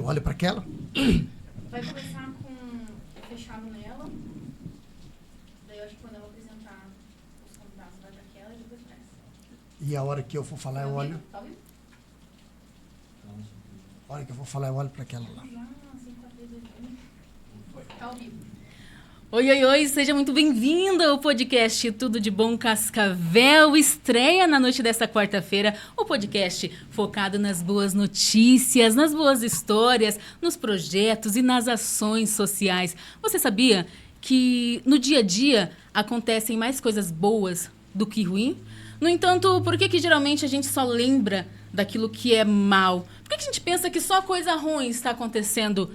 eu olho para aquela. Vai começar com fechado nela. Daí eu acho que quando ela apresentar os convidados, vai para aquela e depois para essa. E a hora que eu for falar, eu olho. Tá ouvindo? A hora que eu vou falar, eu olho para aquela lá. Tá ao vivo. Oi, oi, oi, seja muito bem-vindo ao podcast Tudo de Bom Cascavel. Estreia na noite desta quarta-feira o podcast focado nas boas notícias, nas boas histórias, nos projetos e nas ações sociais. Você sabia que no dia a dia acontecem mais coisas boas do que ruins? No entanto, por que geralmente a gente só lembra daquilo que é mal? Por que a gente pensa que só coisa ruim está acontecendo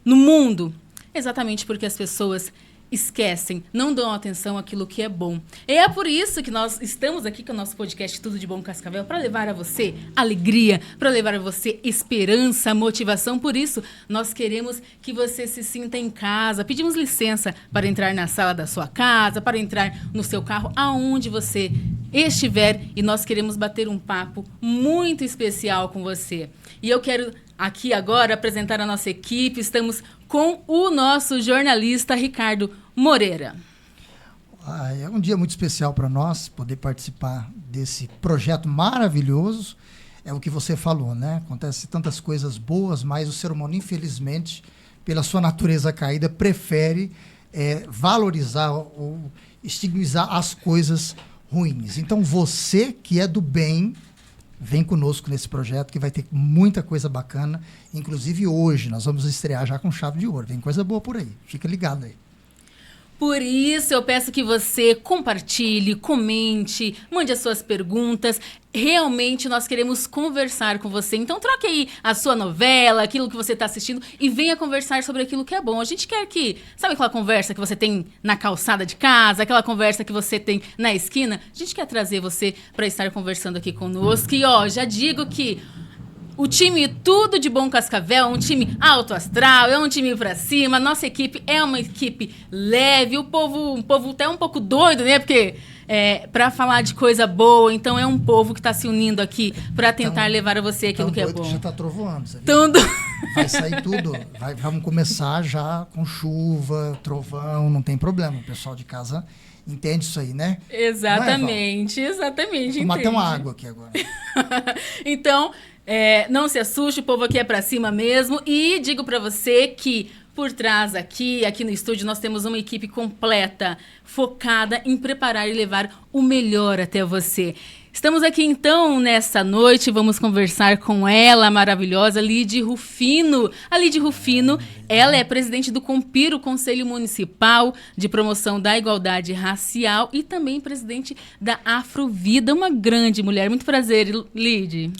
no mundo? Exatamente porque as pessoas esquecem, não dão atenção àquilo que é bom. E é por isso que nós estamos aqui com o nosso podcast Tudo de Bom Cascavel, para levar a você alegria, para levar a você esperança, motivação. Por isso, nós queremos que você se sinta em casa. Pedimos licença para entrar na sala da sua casa, para entrar no seu carro, aonde você estiver. E nós queremos bater um papo muito especial com você. E eu quero aqui agora apresentar a nossa equipe. Estamos com o nosso jornalista Ricardo Moreira. É um dia muito especial para nós poder participar desse projeto maravilhoso. É o que você falou, né? Acontece tantas coisas boas, mas o ser humano, infelizmente, pela sua natureza caída, prefere valorizar ou estigmatizar as coisas ruins. Então, você que é do bem, vem conosco nesse projeto que vai ter muita coisa bacana. Inclusive hoje nós vamos estrear já com chave de ouro. Vem coisa boa por aí. Fica ligado aí. Por isso eu peço que você compartilhe, comente, mande as suas perguntas. Realmente nós queremos conversar com você. Então troque aí a sua novela, aquilo que você está assistindo e venha conversar sobre aquilo que é bom. A gente quer que... Sabe aquela conversa que você tem na calçada de casa? Aquela conversa que você tem na esquina? A gente quer trazer você para estar conversando aqui conosco. E já digo que o time Tudo de Bom Cascavel é um time alto astral, é um time pra cima. Nossa equipe é uma equipe leve. Um povo até um pouco doido, né? Porque para falar de coisa boa, então é um povo que está se unindo aqui para tentar levar a você aquilo que é bom. Que já está trovoando, você viu? Vai sair tudo. Vamos começar já com chuva, trovão, não tem problema. O pessoal de casa entende isso aí, né? Exatamente, exatamente. Vou tomar até uma água aqui agora. Então, não se assuste, o povo aqui é pra cima mesmo. E digo pra você que por trás aqui no estúdio, nós temos uma equipe completa, focada em preparar e levar o melhor até você. Estamos aqui então nessa noite, vamos conversar com ela, a maravilhosa Lidy Rufino. A Lidy Rufino, ela é presidente do Compiro, Conselho Municipal de Promoção da Igualdade Racial, e também presidente da Afrovida, uma grande mulher. Muito prazer, Lidy.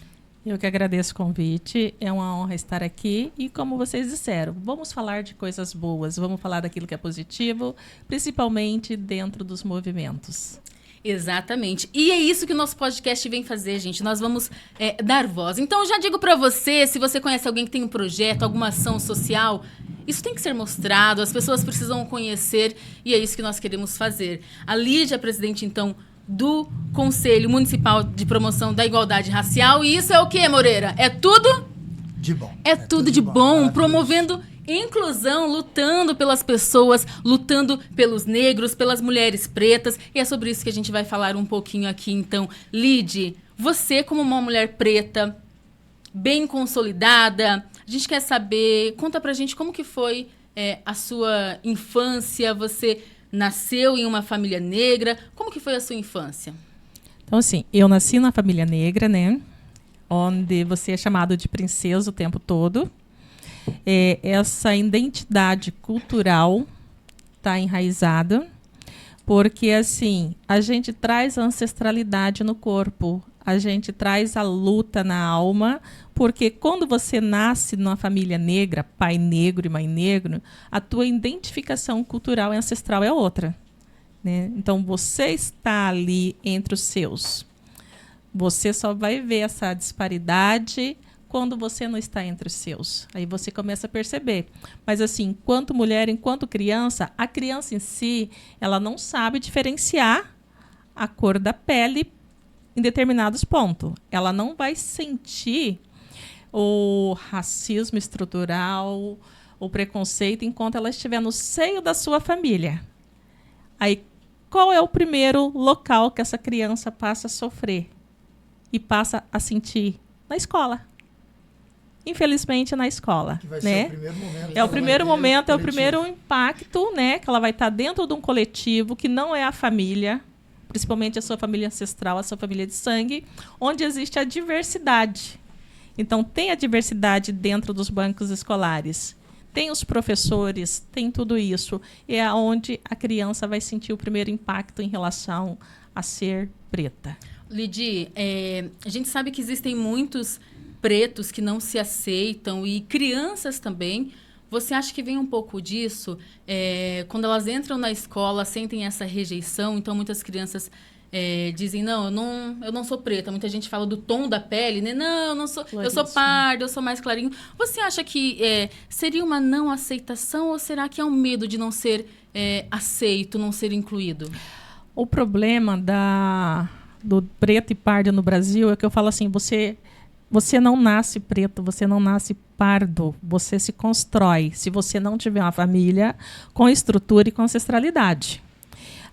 Eu que agradeço o convite, é uma honra estar aqui e, como vocês disseram, vamos falar de coisas boas, vamos falar daquilo que é positivo, principalmente dentro dos movimentos. Exatamente. E é isso que o nosso podcast vem fazer, gente. Nós vamos dar voz. Então, eu já digo para você, se você conhece alguém que tem um projeto, alguma ação social, isso tem que ser mostrado, as pessoas precisam conhecer e é isso que nós queremos fazer. A Lídia, presidente, então, do Conselho Municipal de Promoção da Igualdade Racial. E isso é o quê, Moreira? É tudo? De bom. É tudo de bom, promovendo inclusão, lutando pelas pessoas, lutando pelos negros, pelas mulheres pretas. E é sobre isso que a gente vai falar um pouquinho aqui, então. Lidy, você como uma mulher preta, bem consolidada, a gente quer saber, conta pra gente como que foi a sua infância, você nasceu em uma família negra. Como que foi a sua infância? Então, assim, eu nasci na família negra, né? Onde você é chamado de princesa o tempo todo. Essa identidade cultural está enraizada, porque, assim, a gente traz a ancestralidade no corpo, a gente traz a luta na alma, porque quando você nasce numa família negra, pai negro e mãe negro, a tua identificação cultural e ancestral é outra, né? Então, você está ali entre os seus. Você só vai ver essa disparidade quando você não está entre os seus. Aí você começa a perceber. Mas, assim, enquanto mulher, enquanto criança, a criança em si, ela não sabe diferenciar a cor da pele em determinados pontos. Ela não vai sentir o racismo estrutural, o preconceito, enquanto ela estiver no seio da sua família. Aí, qual é o primeiro local que essa criança passa a sofrer e passa a sentir? Na escola. Infelizmente, na escola. Que vai né? ser o primeiro momento. É o primeiro momento, é o coletivo. primeiro impacto, né? Que ela vai estar dentro de um coletivo que não é a família, principalmente a sua família ancestral, a sua família de sangue, onde existe a diversidade. Então, tem a diversidade dentro dos bancos escolares. Tem os professores, tem tudo isso. E é onde a criança vai sentir o primeiro impacto em relação a ser preta. Lidy, a gente sabe que existem muitos pretos que não se aceitam e crianças também. Você acha que vem um pouco disso? Quando elas entram na escola, sentem essa rejeição, então muitas crianças dizem, não, eu não sou preta. Muita gente fala do tom da pele, né? Não, eu sou pardo, eu sou mais clarinho. Você acha que seria uma não aceitação ou será que é um medo de não ser aceito, não ser incluído? O problema do preto e pardo no Brasil é que eu falo assim, você não nasce preto, você não nasce pardo, você se constrói se você não tiver uma família com estrutura e com ancestralidade.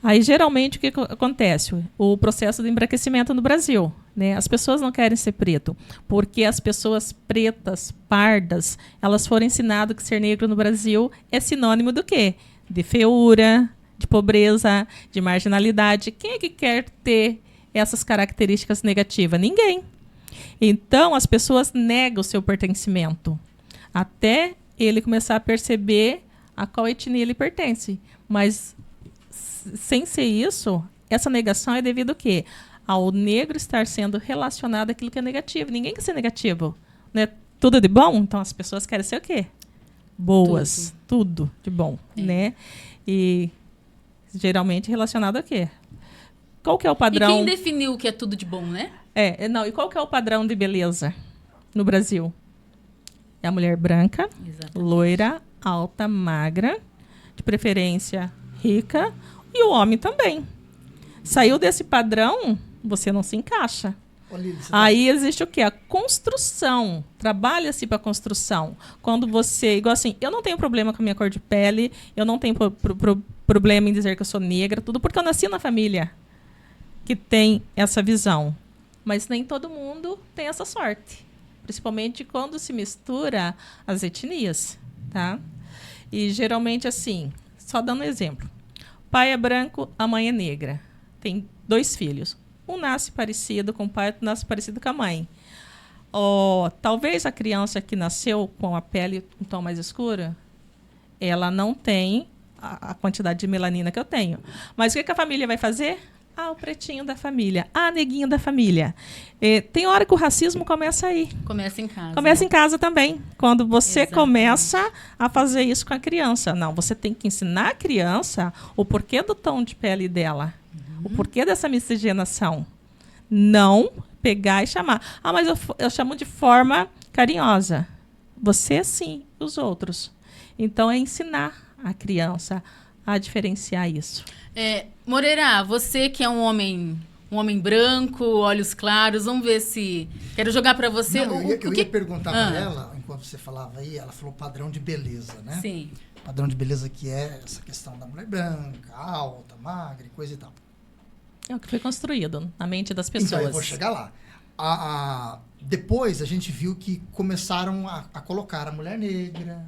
Aí, geralmente, o que acontece? O processo de embranquecimento no Brasil. Né? As pessoas não querem ser preto, porque as pessoas pretas, pardas, elas foram ensinadas que ser negro no Brasil é sinônimo do quê? De feiura, de pobreza, de marginalidade. Quem é que quer ter essas características negativas? Ninguém. Então, as pessoas negam o seu pertencimento, até ele começar a perceber a qual etnia ele pertence. Mas, sem ser isso, essa negação é devido ao quê? Ao negro estar sendo relacionado àquilo que é negativo. Ninguém quer ser negativo. Né? Tudo de bom? Então, as pessoas querem ser o quê? Boas. Tudo de bom. Né? E, geralmente, relacionado a quê? Qual que é o padrão? E quem definiu o que é tudo de bom, né? E qual que é o padrão de beleza no Brasil? É a mulher branca, loira, alta, magra, de preferência rica, e o homem também. Saiu desse padrão, você não se encaixa. Aí existe o quê? A construção. Trabalha-se para a construção. Quando você... Igual assim, eu não tenho problema com a minha cor de pele, eu não tenho problema em dizer que eu sou negra, tudo porque eu nasci na família que tem essa visão. Mas nem todo mundo tem essa sorte. Principalmente quando se mistura as etnias, tá? E geralmente assim, só dando um exemplo. Pai é branco, a mãe é negra. Tem 2 filhos. Um nasce parecido com o pai, outro nasce parecido com a mãe. Talvez a criança que nasceu com a pele um tom mais escura, ela não tem a quantidade de melanina que eu tenho. Mas o que a família vai fazer? O pretinho da família. Neguinho da família. Tem hora que o racismo começa aí. Começa em casa. Começa em casa também. Quando você começa a fazer isso com a criança. Não, você tem que ensinar a criança o porquê do tom de pele dela. O porquê dessa miscigenação. Não pegar e chamar. Mas eu chamo de forma carinhosa. Você sim, os outros. Então, é ensinar a criança a diferenciar isso. Moreira, você que é um homem branco, olhos claros, vamos ver se... Quero jogar para você... Não, eu ia perguntar para ela, enquanto você falava aí, ela falou padrão de beleza, né? Sim. Padrão de beleza que é essa questão da mulher branca, alta, magra e coisa e tal. É o que foi construído na mente das pessoas. Então, eu vou chegar lá. Depois, a gente viu que começaram a colocar a mulher negra,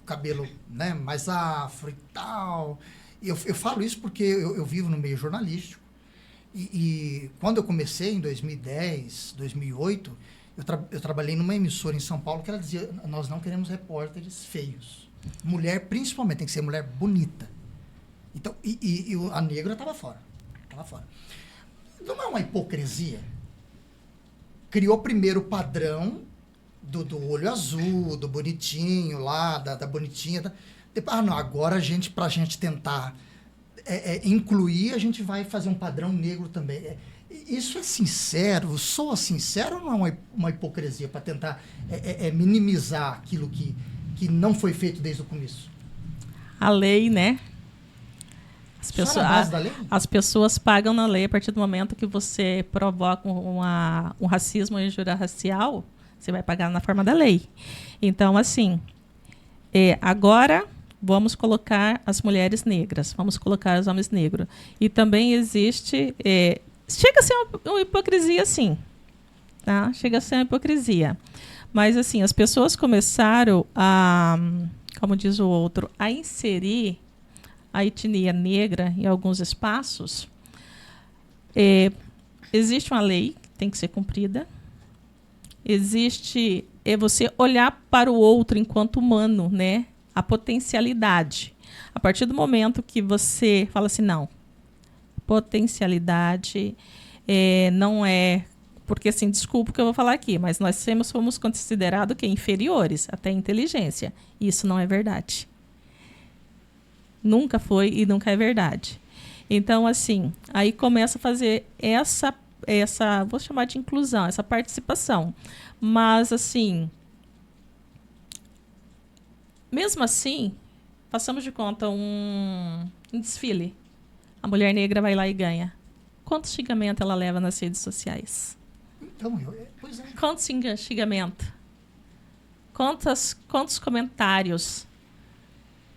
o cabelo, né, mais afro e tal... Eu falo isso porque eu vivo no meio jornalístico e quando eu comecei, em 2010, 2008, eu trabalhei numa emissora em São Paulo que ela dizia, nós não queremos repórteres feios. Mulher, principalmente, tem que ser mulher bonita. Então, a negra estava fora. Não é uma hipocrisia? Criou primeiro o padrão do olho azul, do bonitinho lá, da bonitinha... não, agora pra gente tentar incluir, a gente vai fazer um padrão negro também. Isso é sincero? Soa sincero ou não é uma hipocrisia para tentar minimizar aquilo que não foi feito desde o começo? A lei, né? Só na base da lei? As pessoas pagam na lei a partir do momento que você provoca um racismo ou injúria racial, Você vai pagar na forma da lei. Então, assim, agora vamos colocar as mulheres negras, vamos colocar os homens negros. E também existe... chega a ser uma hipocrisia, sim. Tá? Chega a ser uma hipocrisia. Mas, assim, as pessoas começaram a, como diz o outro, a inserir a etnia negra em alguns espaços. Existe uma lei que tem que ser cumprida. Existe você olhar para o outro enquanto humano, né? A potencialidade. A partir do momento que você fala assim, não, potencialidade não é... Porque, assim, desculpa o que eu vou falar aqui, mas nós sempre fomos considerados inferiores, até inteligência. Isso não é verdade. Nunca foi e nunca é verdade. Então, assim, aí começa a fazer essa, vou chamar de inclusão, essa participação. Mas, assim, mesmo assim, passamos de conta um desfile. A mulher negra vai lá e ganha. Quanto xingamento ela leva nas redes sociais? Então, pois é. Quanto xingamento? Quantos comentários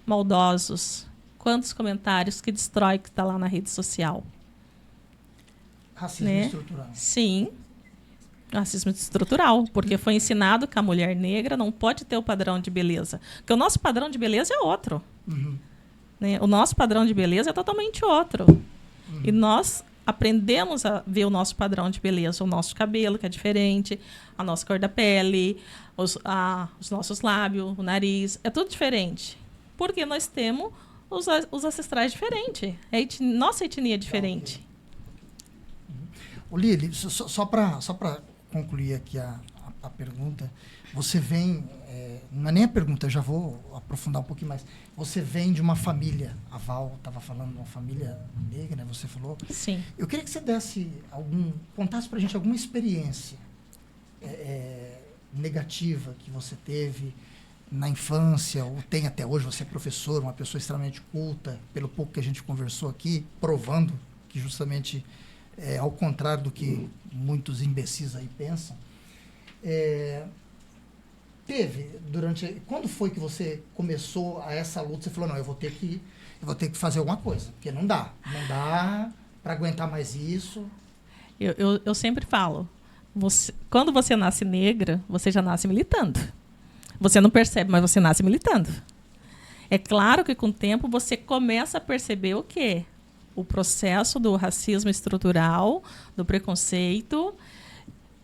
maldosos? Quantos comentários que destrói que está lá na rede social? Racismo estrutural. Sim. Racismo estrutural. Porque foi ensinado que a mulher negra não pode ter o padrão de beleza. Porque o nosso padrão de beleza é outro. Uhum. Né? O nosso padrão de beleza é totalmente outro. Uhum. E nós aprendemos a ver o nosso padrão de beleza, o nosso cabelo, que é diferente, a nossa cor da pele, os nossos lábios, o nariz, é tudo diferente. Porque nós temos os ancestrais diferentes. Nossa etnia é diferente. Lili, só para concluir aqui a pergunta, você vem, não é nem a pergunta, eu já vou aprofundar um pouquinho mais. Você vem de uma família, a Val estava falando de uma família negra, né? Você falou. Sim. Eu queria que você contasse para a gente alguma experiência negativa que você teve na infância, ou tem até hoje. Você é professor, uma pessoa extremamente culta, pelo pouco que a gente conversou aqui, provando que justamente ao contrário do que muitos imbecis aí pensam. Quando foi que você começou essa luta? Você falou, não, eu vou ter que fazer alguma coisa, porque não dá para aguentar mais isso. Eu sempre falo, quando você nasce negra, você já nasce militando. Você não percebe, mas você nasce militando. É claro que com o tempo você começa a perceber o quê? O processo do racismo estrutural, do preconceito.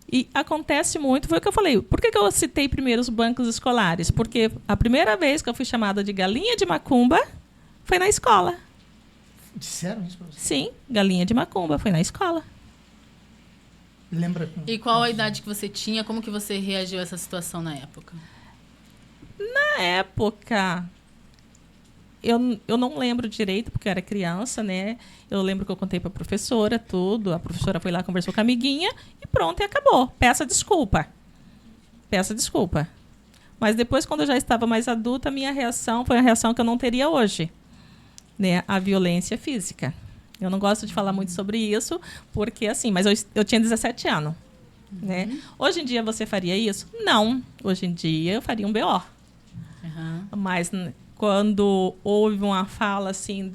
E acontece muito, foi o que eu falei. Por que eu citei primeiro os bancos escolares? Porque a primeira vez que eu fui chamada de galinha de macumba foi na escola. Disseram isso para você? Sim, galinha de macumba, foi na escola. Lembra? E qual a idade que você tinha? Como que você reagiu a essa situação na época? Na época, eu não lembro direito, porque eu era criança, né? Eu lembro que eu contei para a professora tudo. A professora foi lá, conversou com a amiguinha e pronto, e acabou. Peça desculpa. Mas depois, quando eu já estava mais adulta, a minha reação foi a reação que eu não teria hoje, né? A violência física. Eu não gosto de falar muito sobre isso, porque assim, mas eu tinha 17 anos. Né? Hoje em dia você faria isso? Não. Hoje em dia eu faria um BO. Mas quando houve uma fala assim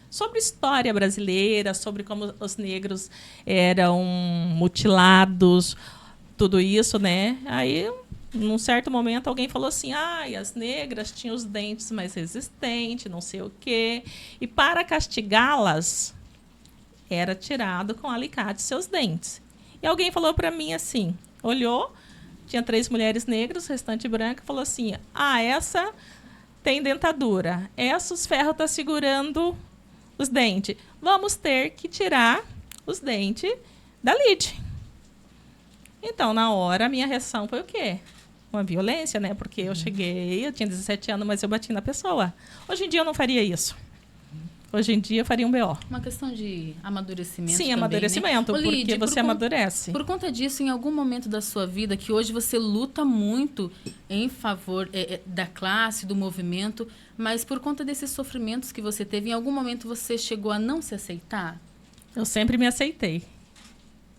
sobre história brasileira, sobre como os negros eram mutilados, tudo isso, né? Aí, num certo momento, alguém falou assim, as negras tinham os dentes mais resistentes, não sei o quê. E para castigá-las, era tirado com alicate seus dentes. E alguém falou para mim assim, olhou, tinha 3 mulheres negras, o restante branca, falou assim, essa tem dentadura, os ferros estão segurando os dentes. Vamos ter que tirar os dentes da lide. Então, na hora, a minha reação foi o quê? Uma violência, né? Porque eu tinha 17 anos, mas eu bati na pessoa. Hoje em dia eu não faria isso. Hoje em dia eu faria um BO. Uma questão de amadurecimento. Sim, também, amadurecimento, né? porque você amadurece. Por conta disso, em algum momento da sua vida, que hoje você luta muito em favor da classe, do movimento, mas por conta desses sofrimentos que você teve, em algum momento você chegou a não se aceitar? Eu sempre me aceitei.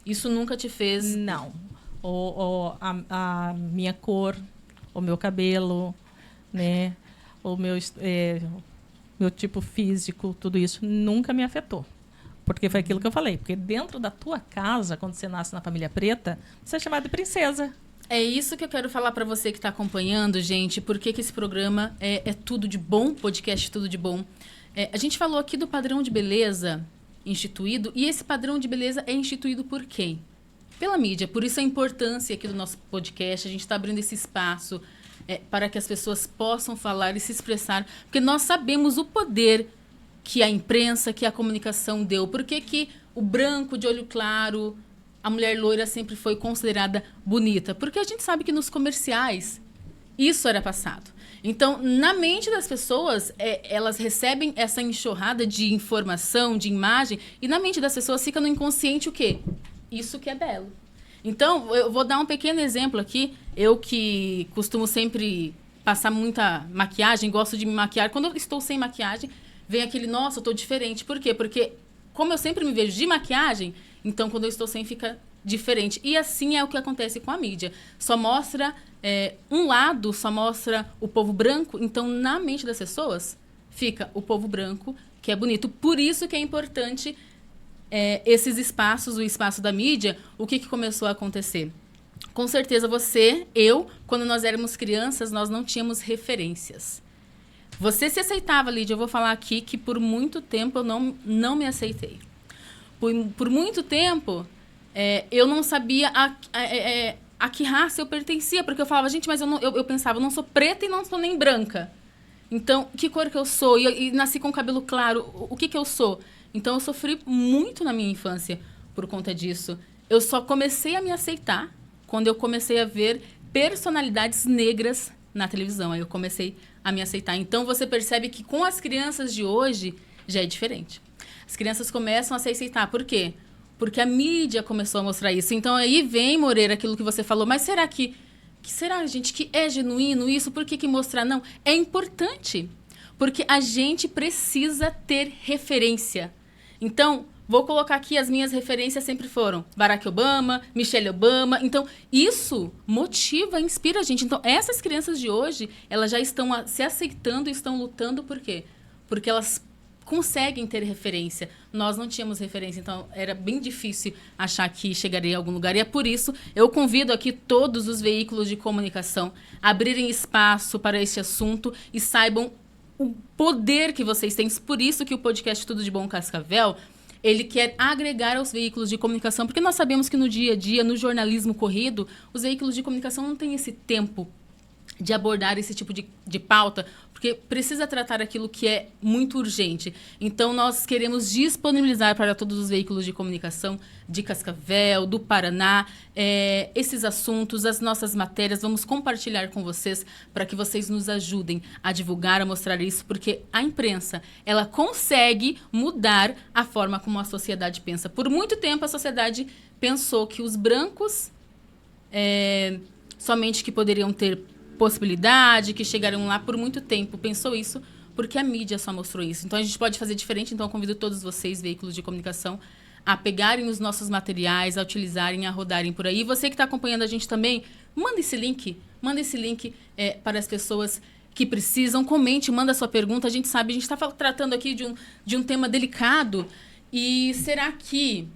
Isso nunca te fez... Não. ou a minha cor, o meu cabelo, né? O meu tipo físico, tudo isso nunca me afetou. Porque foi aquilo que eu falei. Porque dentro da tua casa, quando você nasce na família preta, você é chamada de princesa. É isso que eu quero falar para você que está acompanhando, gente. Por que esse programa é tudo de bom, podcast Tudo de Bom. A gente falou aqui do padrão de beleza instituído, e esse padrão de beleza é instituído por quem? Pela mídia. Por isso a importância aqui do nosso podcast. A gente está abrindo esse espaço para que as pessoas possam falar e se expressar. Porque nós sabemos o poder que a imprensa, que a comunicação deu. Por que o branco de olho claro, a mulher loira sempre foi considerada bonita? Porque a gente sabe que nos comerciais isso era passado. Então, na mente das pessoas, elas recebem essa enxurrada de informação, de imagem, e na mente das pessoas fica no inconsciente o quê? Isso que é belo. Então, eu vou dar um pequeno exemplo aqui. Eu que costumo sempre passar muita maquiagem, gosto de me maquiar. Quando eu estou sem maquiagem, vem aquele, nossa, eu tô diferente. Por quê? Porque como eu sempre me vejo de maquiagem, então quando eu estou sem fica diferente. E assim é o que acontece com a mídia. Só mostra um lado, só mostra o povo branco. Então na mente das pessoas fica o povo branco, que é bonito. Por isso que é importante esses espaços, o espaço da mídia. O que começou a acontecer? Com certeza você, eu, quando nós éramos crianças, nós não tínhamos referências. Você se aceitava, Lídia. Eu vou falar aqui que por muito tempo eu não me aceitei. Por muito tempo, eu não sabia a que raça eu pertencia. Porque eu falava, gente, mas eu pensava, eu não sou preta e não sou nem branca. Então, que cor que eu sou? E nasci com cabelo claro. O que eu sou? Então, eu sofri muito na minha infância por conta disso. Eu só comecei a me aceitar quando eu comecei a ver personalidades negras na televisão. Aí eu comecei a me aceitar. Então, você percebe que com as crianças de hoje já é diferente. As crianças começam a se aceitar. Por quê? Porque a mídia começou a mostrar isso. Então, aí vem, Moreira, aquilo que você falou. Mas será será, gente, que é genuíno isso? Por que mostrar? Não. É importante. Porque a gente precisa ter referência. Então, vou colocar aqui, as minhas referências sempre foram Barack Obama, Michelle Obama. Então, isso motiva, inspira a gente. Então, essas crianças de hoje, elas já estão se aceitando e estão lutando. Por quê? Porque elas conseguem ter referência. Nós não tínhamos referência, então era bem difícil achar que chegaria a algum lugar. E é por isso, eu convido aqui todos os veículos de comunicação a abrirem espaço para esse assunto e saibam o poder que vocês têm. Por isso que o podcast Tudo de Bom Cascavel, ele quer agregar aos veículos de comunicação, porque nós sabemos que no dia a dia, no jornalismo corrido, os veículos de comunicação não têm esse tempo de abordar esse tipo de pauta, porque precisa tratar aquilo que é muito urgente. Então, nós queremos disponibilizar para todos os veículos de comunicação de Cascavel, do Paraná, esses assuntos, as nossas matérias. Vamos compartilhar com vocês para que vocês nos ajudem a divulgar, a mostrar isso, porque a imprensa, ela consegue mudar a forma como a sociedade pensa. Por muito tempo, a sociedade pensou que os brancos somente que poderiam ter possibilidade, que chegaram lá por muito tempo. Pensou isso porque a mídia só mostrou isso. Então, a gente pode fazer diferente. Então, eu convido todos vocês, veículos de comunicação, a pegarem os nossos materiais, a utilizarem, a rodarem por aí. E você que está acompanhando a gente também, manda esse link para as pessoas que precisam. Comente, manda a sua pergunta. A gente sabe, a gente está tratando aqui de um tema delicado. E será que...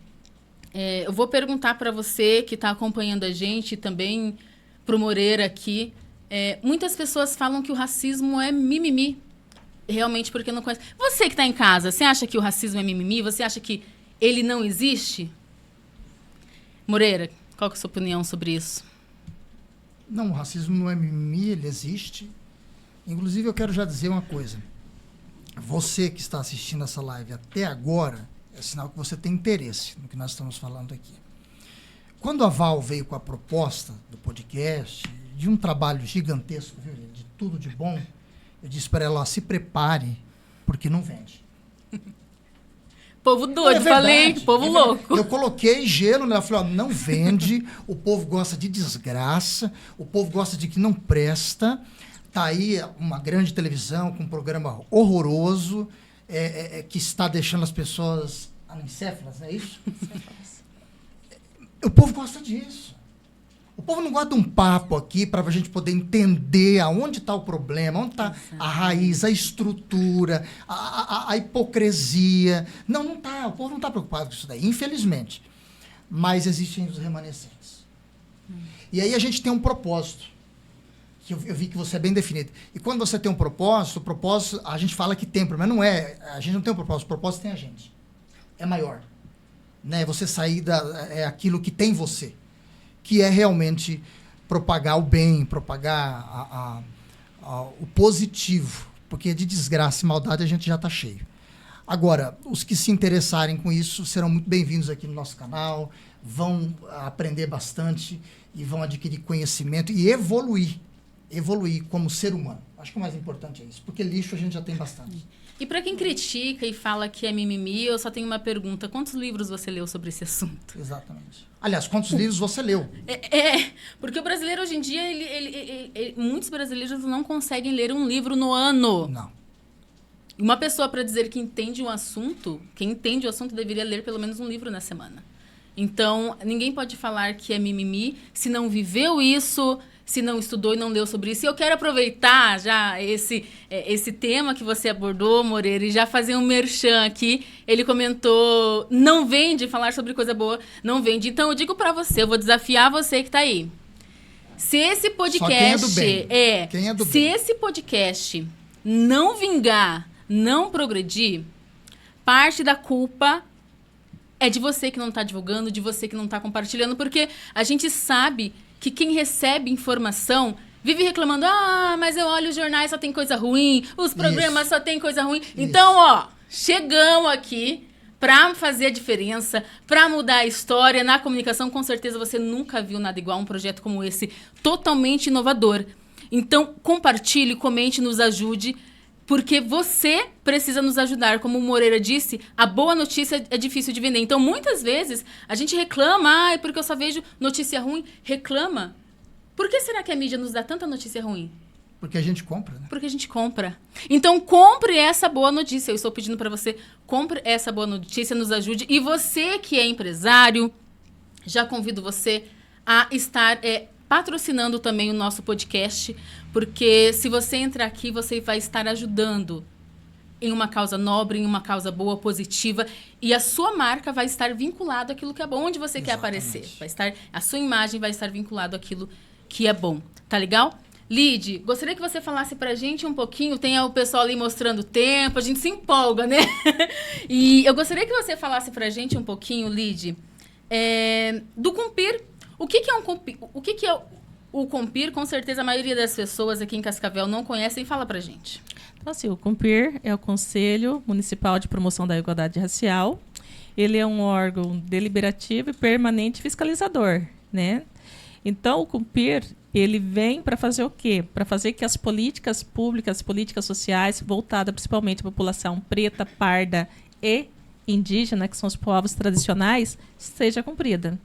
eu vou perguntar para você que está acompanhando a gente, também para o Moreira aqui. Muitas pessoas falam que o racismo é mimimi, realmente porque não conhece. Você que está em casa, você acha que o racismo é mimimi? Você acha que ele não existe? Moreira, qual que é a sua opinião sobre isso? Não, o racismo não é mimimi, ele existe. Inclusive, eu quero já dizer uma coisa. Você que está assistindo essa live até agora, é sinal que você tem interesse no que nós estamos falando aqui. Quando a Val veio com a proposta do podcast, de um trabalho gigantesco, viu, de tudo de bom, eu disse para ela, se prepare, porque não vende. Povo doido, falei, povo louco. Eu coloquei gelo nela, falei, não vende, o povo gosta de desgraça, o povo gosta de que não presta, tá aí uma grande televisão com um programa horroroso, que está deixando as pessoas anencéfalas, não é isso? O povo gosta disso. povo não gosta de um papo aqui para a gente poder entender aonde está o problema, onde está a raiz, a estrutura, a hipocrisia. Não está. O povo não está preocupado com isso daí, infelizmente. Mas existem os remanescentes. E aí a gente tem um propósito, que eu vi que você é bem definido. E quando você tem um propósito, o propósito, a gente fala que tem, mas não é. A gente não tem um propósito, o propósito tem a gente. É maior. Né? Você sair é aquilo que tem você, que é realmente propagar o bem, propagar o positivo, porque de desgraça e maldade a gente já está cheio. Agora, os que se interessarem com isso serão muito bem-vindos aqui no nosso canal, vão aprender bastante e vão adquirir conhecimento e evoluir como ser humano. Acho que o mais importante é isso, porque lixo a gente já tem bastante. E para quem critica e fala que é mimimi, eu só tenho uma pergunta. Quantos livros você leu sobre esse assunto? Exatamente. Aliás, quantos livros você leu? Porque o brasileiro hoje em dia, muitos brasileiros não conseguem ler um livro no ano. Não. Uma pessoa, para dizer que entende um assunto, quem entende o assunto deveria ler pelo menos um livro na semana. Então, ninguém pode falar que é mimimi se não viveu isso, se não estudou e não leu sobre isso. E eu quero aproveitar já esse tema que você abordou, Moreira, e já fazer um merchan aqui. Ele comentou, não vende falar sobre coisa boa, não vende. Então, eu digo para você, eu vou desafiar você que está aí. Se esse podcast... Se esse podcast não vingar, não progredir, parte da culpa é de você que não está divulgando, de você que não está compartilhando, porque a gente sabe que quem recebe informação vive reclamando, mas eu olho os jornais, só tem coisa ruim, os programas só tem coisa ruim. Então, chegamos aqui para fazer a diferença, para mudar a história na comunicação. Com certeza você nunca viu nada igual, um projeto como esse, totalmente inovador. Então, compartilhe, comente, nos ajude, porque você precisa nos ajudar. Como o Moreira disse, a boa notícia é difícil de vender. Então, muitas vezes, a gente reclama, porque eu só vejo notícia ruim. Reclama. Por que será que a mídia nos dá tanta notícia ruim? Porque a gente compra, né? Porque a gente compra. Então, compre essa boa notícia. Eu estou pedindo para você, compre essa boa notícia, nos ajude. E você que é empresário, já convido você a estar patrocinando também o nosso podcast, porque se você entrar aqui, você vai estar ajudando em uma causa nobre, em uma causa boa, positiva, e a sua marca vai estar vinculada àquilo que é bom, onde você quer aparecer. A sua imagem vai estar vinculada àquilo que é bom. Tá legal? Lid, gostaria que você falasse pra gente um pouquinho, tem o pessoal ali mostrando o tempo, a gente se empolga, né? E eu gostaria que você falasse pra gente um pouquinho, Lid, do Compir. O que é um Compir? O que é o Compir? Com certeza a maioria das pessoas aqui em Cascavel não conhecem. Fala pra gente. Então, assim, o Compir é o Conselho Municipal de Promoção da Igualdade Racial. Ele é um órgão deliberativo e permanente fiscalizador, né? Então, o Compir, ele vem para fazer o quê? Para fazer que as políticas públicas, políticas sociais, voltadas principalmente à população preta, parda e indígena, que são os povos tradicionais, seja cumprida.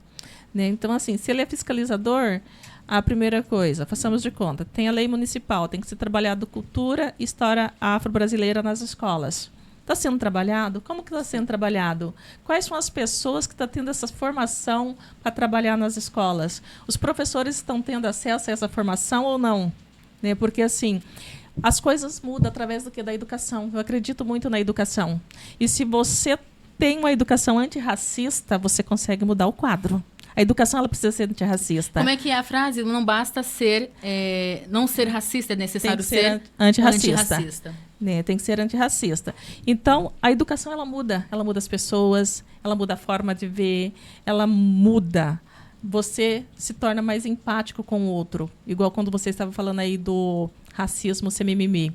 Né? Então, assim, se ele é fiscalizador, a primeira coisa, façamos de conta, tem a lei municipal, tem que ser trabalhado cultura e história afro-brasileira nas escolas. Está sendo trabalhado? Como que está sendo trabalhado? Quais são as pessoas que estão tendo essa formação para trabalhar nas escolas? Os professores estão tendo acesso a essa formação ou não? Né? Porque, assim, as coisas mudam através do que? Da educação. Eu acredito muito na educação. E se você tem uma educação antirracista, você consegue mudar o quadro. A educação ela precisa ser antirracista. Como é que é a frase? Não basta não ser racista, é necessário ser antirracista. Né? Tem que ser antirracista. Então, a educação ela muda as pessoas, ela muda a forma de ver, ela muda. Você se torna mais empático com o outro. Igual quando você estava falando aí do racismo ser mimimi.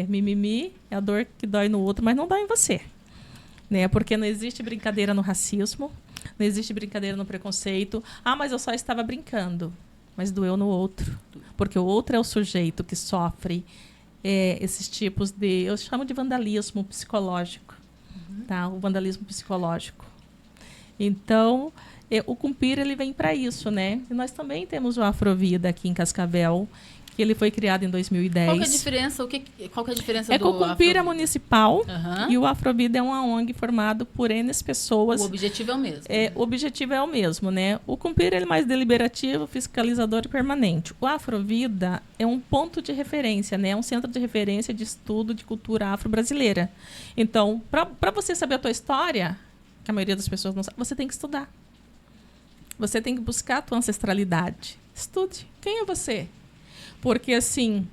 Mimimi é a dor que dói no outro, mas não dói em você. Né? Porque não existe brincadeira no racismo, não existe brincadeira no preconceito. Mas eu só estava brincando. Mas doeu no outro. Porque o outro é o sujeito que sofre esses tipos de... Eu chamo de vandalismo psicológico. Tá? O vandalismo psicológico. Então, o Compir ele vem para isso, né? E nós também temos o Afrovida aqui em Cascavel, Ele foi criado em 2010. Qual que é a diferença? Qual que é a diferença do o Cumpira Afrovida? Municipal Aham. e o Afrovida é uma ONG formado por N pessoas. O objetivo é o mesmo. O objetivo é o mesmo, né? O Cumpira ele é mais deliberativo, fiscalizador e permanente. O Afrovida é um ponto de referência, né? É um centro de referência de estudo de cultura afro-brasileira. Então, para você saber a tua história, que a maioria das pessoas não sabe, você tem que estudar. Você tem que buscar a tua ancestralidade. Estude. Quem é você? Porque, assim,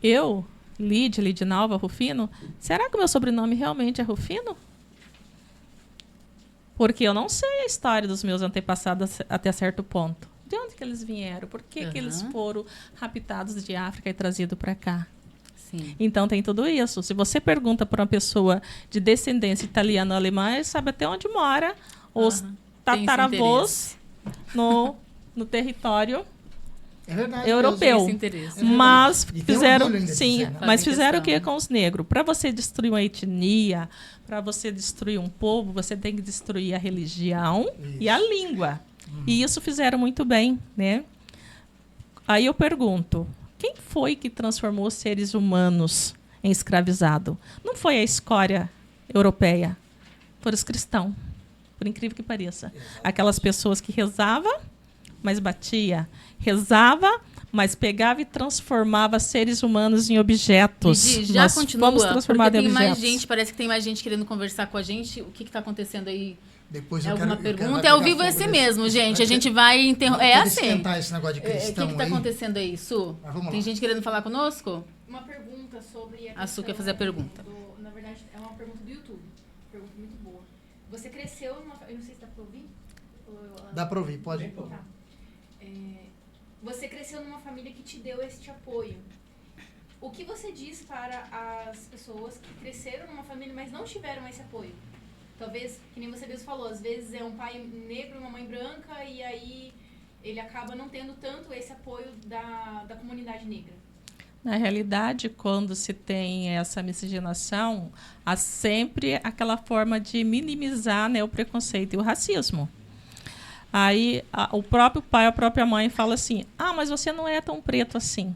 eu, Lidinalva Rufino, será que o meu sobrenome realmente é Rufino? Porque eu não sei a história dos meus antepassados até certo ponto. De onde que eles vieram? Por que, que eles foram raptados de África e trazidos para cá? Sim. Então, tem tudo isso. Se você pergunta para uma pessoa de descendência italiana ou alemã, ele sabe até onde mora os tataravôs no território É verdade. europeu. Esse interesse. Mas E tem fizeram, orgulho ainda de sim, dizer, né? mas Fazem fizeram o questão, que com os negros? Para você destruir uma etnia, para você destruir um povo, você tem que destruir a religião e a língua. E isso fizeram muito bem, né? Aí eu pergunto, quem foi que transformou os seres humanos em escravizado? Não foi a escória europeia, foram os cristãos, por incrível que pareça. Aquelas pessoas que rezavam, mas batia. Rezava, mas pegava e transformava seres humanos em objetos. Didi, já Nós continua, fomos porque transformados em tem mais objetos. gente, parece que tem mais gente querendo conversar com a gente. O que está acontecendo aí? Depois É eu alguma quero, eu quero- pergunta? vai É ao pegar vivo fogo esse desse- mesmo, gente. vai A gente ter- vai interromper. É vai assim. esquentar esse negócio de O que cristão está aí. acontecendo aí, Su? Mas vamos Tem lá. gente querendo falar conosco? Uma pergunta sobre A Su quer fazer a pergunta. Na verdade, é uma pergunta do YouTube. Pergunta muito boa. Você cresceu numa... Eu não sei se dá pra ouvir. Dá para ouvir, pode. Tá. Você cresceu numa família que te deu este apoio. O que você diz para as pessoas que cresceram numa família, mas não tiveram esse apoio? Talvez, que nem você mesmo falou, às vezes é um pai negro, uma mãe branca, e aí ele acaba não tendo tanto esse apoio da comunidade negra. Na realidade, quando se tem essa miscigenação, há sempre aquela forma de minimizar, né, o preconceito e o racismo. Aí o próprio pai, a própria mãe fala assim, mas você não é tão preto assim.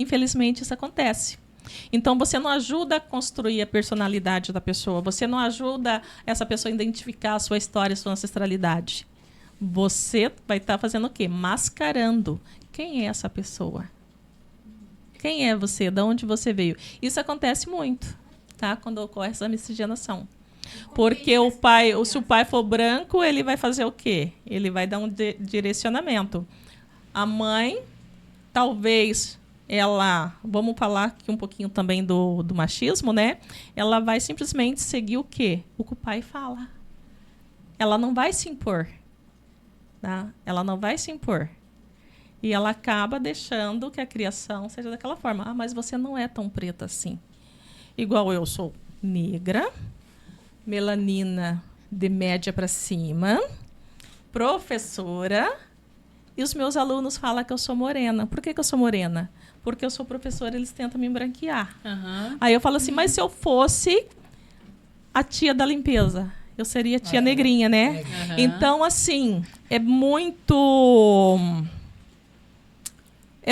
Infelizmente, isso acontece. Então, você não ajuda a construir a personalidade da pessoa, você não ajuda essa pessoa a identificar a sua história, a sua ancestralidade. Você vai estar fazendo o quê? Mascarando. Quem é essa pessoa? Quem é você? De onde você veio? Isso acontece muito, tá? Quando ocorre essa miscigenação. Porque se o pai for branco, ele vai fazer o quê? Ele vai dar um direcionamento. A mãe, talvez, vamos falar aqui um pouquinho também do machismo, né? Ela vai simplesmente seguir o quê? O que o pai fala. Ela não vai se impor. Tá? Ela não vai se impor. E ela acaba deixando que a criação seja daquela forma. Mas você não é tão preta assim. Igual eu sou negra, melanina de média para cima, professora, e os meus alunos falam que eu sou morena. Por que eu sou morena? Porque eu sou professora, eles tentam me branquear. Aí eu falo assim, mas se eu fosse a tia da limpeza, eu seria a tia negrinha, né? Então, assim, é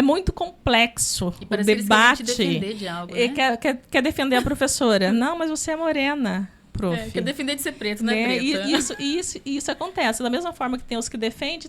muito complexo E o parece que eles debate. querem te defender de algo, E né? quer defender a professora. Não, mas você é morena, prof. Quer defender de ser preto, não é Né? preta. E isso acontece. Da mesma forma que tem os que defendem,